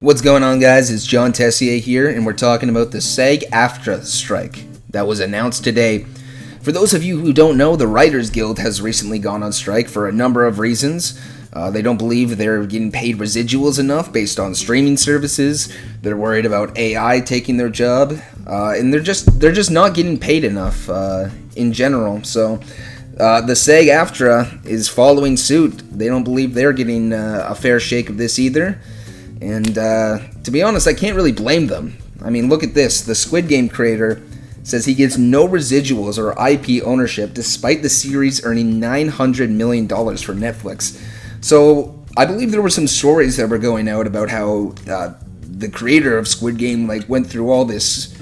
What's going on, guys? It's John Tessier here, and we're talking about the SAG-AFTRA strike that was announced today. For those of you who don't know, the Writers Guild has recently gone on strike for a number of reasons. They don't believe they're getting paid residuals enough based on streaming services. They're worried about AI taking their job, and they're just not getting paid enough in general. So the SAG-AFTRA is following suit. They don't believe they're getting a fair shake of this either. And to be honest, I can't really blame them. I mean, look at this. The Squid Game creator says he gets no residuals or IP ownership despite the series earning $900 million for Netflix. So I believe there were some stories that were going out about how the creator of Squid Game went through all this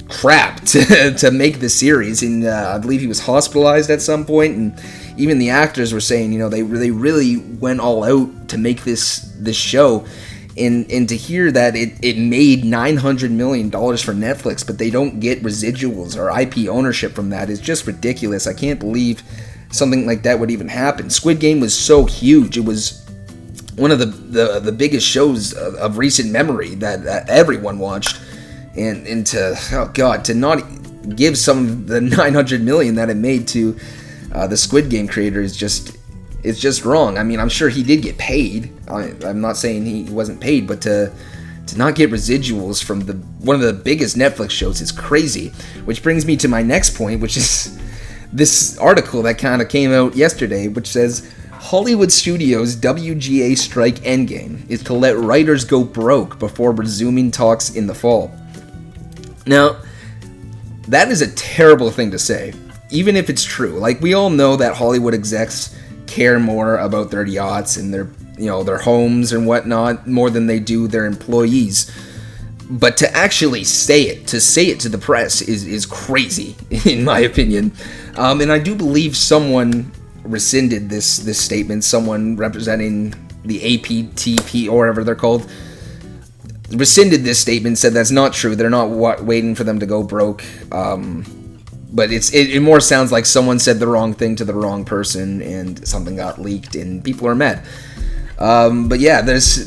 crap to make the series, and I believe he was hospitalized at some point, and even the actors were saying, they really went all out to make this show, and to hear that it made $900 million for Netflix, but they don't get residuals or IP ownership from that is just ridiculous. I can't believe something like that would even happen. Squid Game was so huge. It was one of the biggest shows of recent memory that everyone watched, and to not give some of the $900 million that it made to the Squid Game creator it's just wrong. I mean, I'm sure he did get paid. I'm not saying he wasn't paid, but to not get residuals from one of the biggest Netflix shows is crazy. Which brings me to my next point, which is this article that kind of came out yesterday, which says Hollywood Studios' WGA strike endgame is to let writers go broke before resuming talks in the fall. Now, that is a terrible thing to say, even if it's true. We all know that Hollywood execs care more about their yachts and their homes and whatnot more than they do their employees. But to actually say it to the press is crazy, in my opinion. And I do believe someone rescinded this statement. Someone representing the AMPTP, or whatever they're called, rescinded this statement, said that's not true. They're not waiting for them to go broke. But it more sounds like someone said the wrong thing to the wrong person, and something got leaked, and people are mad. But yeah, this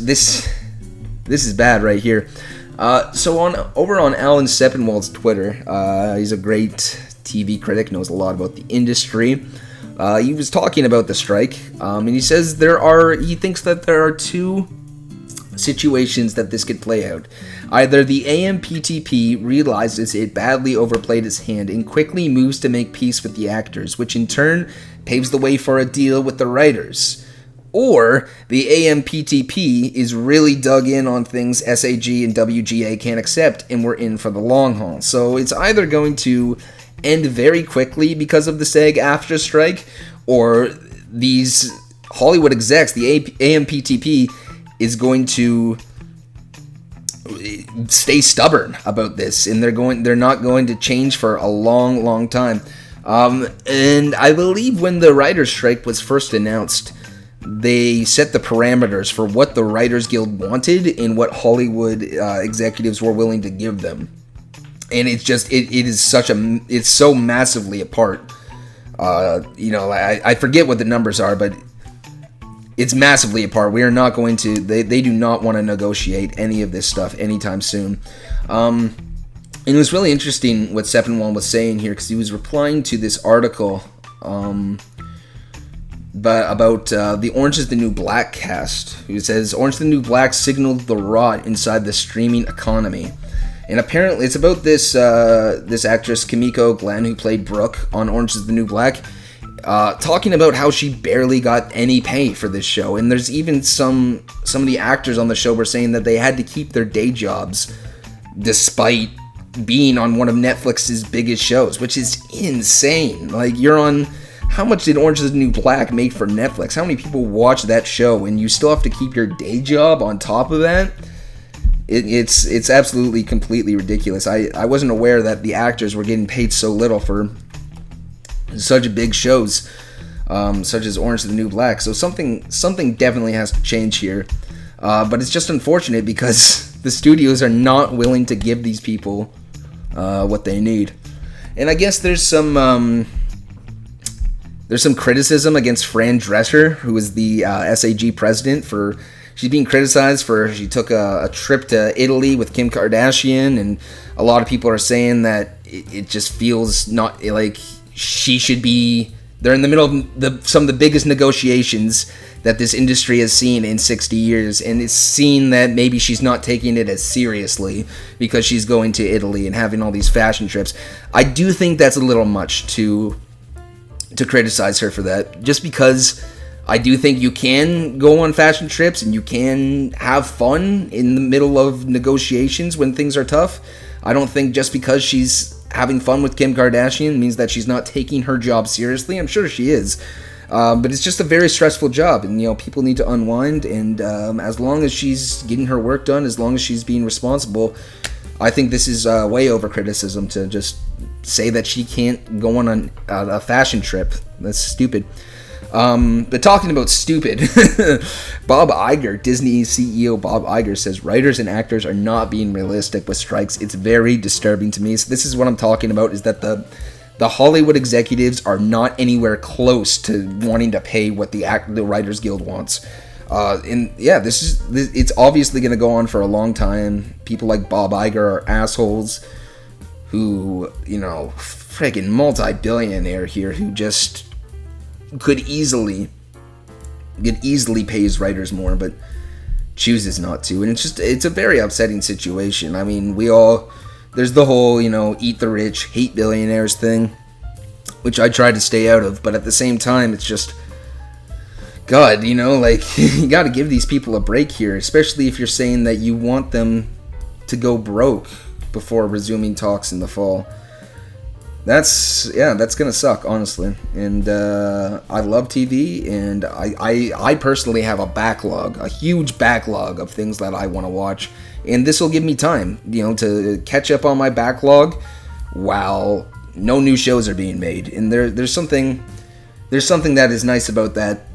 is bad right here. So over on Alan Sepinwall's Twitter, he's a great TV critic, knows a lot about the industry. He was talking about the strike, and he says he thinks that there are two situations that this could play out. Either the AMPTP realizes it badly overplayed its hand and quickly moves to make peace with the actors, which in turn paves the way for a deal with the writers. Or the AMPTP is really dug in on things SAG and WGA can't accept, and we're in for the long haul. So it's either going to end very quickly because of the SAG-AFTRA strike, or these Hollywood execs, the AMPTP, is going to stay stubborn about this, and they're not going to change for a long time. And I believe when the writers' strike was first announced, they set the parameters for what the Writers Guild wanted and what Hollywood executives were willing to give them. And it's so massively apart. I forget what the numbers are, but it's massively apart. We are not going to. They do not want to negotiate any of this stuff anytime soon. And it was really interesting what Sepinwall was saying here, because he was replying to this article about the Orange is the New Black cast. He says Orange is the New Black signaled the rot inside the streaming economy. And apparently it's about this actress Kimiko Glenn, who played Brooke on Orange is the New Black, talking about how she barely got any pay for this show. And there's even some of the actors on the show were saying that they had to keep their day jobs despite being on one of Netflix's biggest shows, which is insane. You're on... How much did Orange is the New Black make for Netflix? How many people watch that show and you still have to keep your day job on top of that? It's absolutely completely ridiculous. I wasn't aware that the actors were getting paid so little for such big shows, such as Orange is the New Black. So something definitely has to change here. But it's just unfortunate because the studios are not willing to give these people what they need. And I guess there's some criticism against Fran Drescher, who is the SAG president, for she's being criticized for she took a trip to Italy with Kim Kardashian, and a lot of people are saying that it just feels not like she should be. They're in the middle of some of the biggest negotiations that this industry has seen in 60 years, and it's seen that maybe she's not taking it as seriously because she's going to Italy and having all these fashion trips. I do think that's a little much to criticize her for that, just because I do think you can go on fashion trips and you can have fun in the middle of negotiations when things are tough. I don't think just because she's having fun with Kim Kardashian means that she's not taking her job seriously. I'm sure she is. But it's just a very stressful job, and people need to unwind, and as long as she's getting her work done, as long as she's being responsible, I think this is way over criticism to just say that she can't go on a fashion trip. That's stupid. But talking about stupid, Bob Iger, Disney CEO Bob Iger, says writers and actors are not being realistic with strikes. It's very disturbing to me. So this is what I'm talking about, is that the Hollywood executives are not anywhere close to wanting to pay what the Writers Guild wants. It's obviously going to go on for a long time. People like Bob Iger are assholes who, friggin' multi-billionaire here who just could easily pay his writers more, but chooses not to. And it's a very upsetting situation. I mean, there's the whole, eat the rich, hate billionaires thing, which I try to stay out of, but at the same time, it's just, God, you gotta give these people a break here, especially if you're saying that you want them to go broke before resuming talks in the fall. That's gonna suck, honestly. And I love TV, and I personally have a huge backlog of things that I want to watch, and this will give me time, to catch up on my backlog while no new shows are being made. And there's something that is nice about that,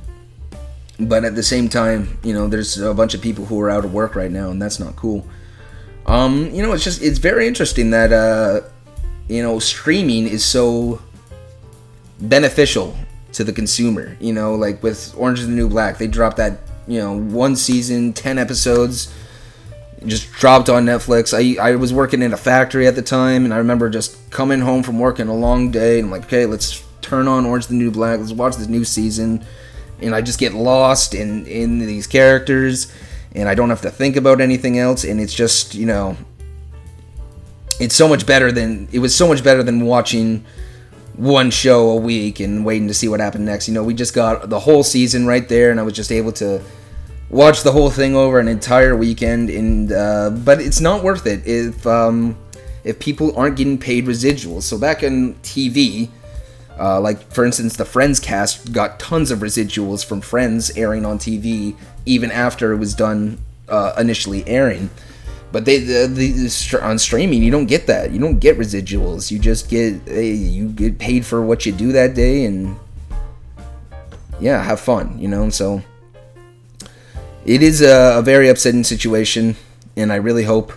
but at the same time, there's a bunch of people who are out of work right now, and that's not cool. It's very interesting that streaming is so beneficial to the consumer. Like with Orange is the New Black, they dropped that, one season, 10 episodes, just dropped on Netflix. I was working in a factory at the time, and I remember just coming home from working a long day, and I'm like, okay, let's turn on Orange is the New Black, let's watch this new season, and I just get lost in these characters, and I don't have to think about anything else, and it's just, it was so much better than watching one show a week and waiting to see what happened next. We just got the whole season right there, and I was just able to watch the whole thing over an entire weekend. And but it's not worth it if people aren't getting paid residuals. So back in TV, like for instance, the Friends cast got tons of residuals from Friends airing on TV even after it was done initially airing. But on streaming, you don't get that. You don't get residuals. You just get paid for what you do that day, and have fun. So it is a very upsetting situation, and I really hope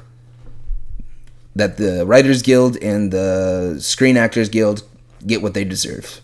that the Writers Guild and the Screen Actors Guild get what they deserve.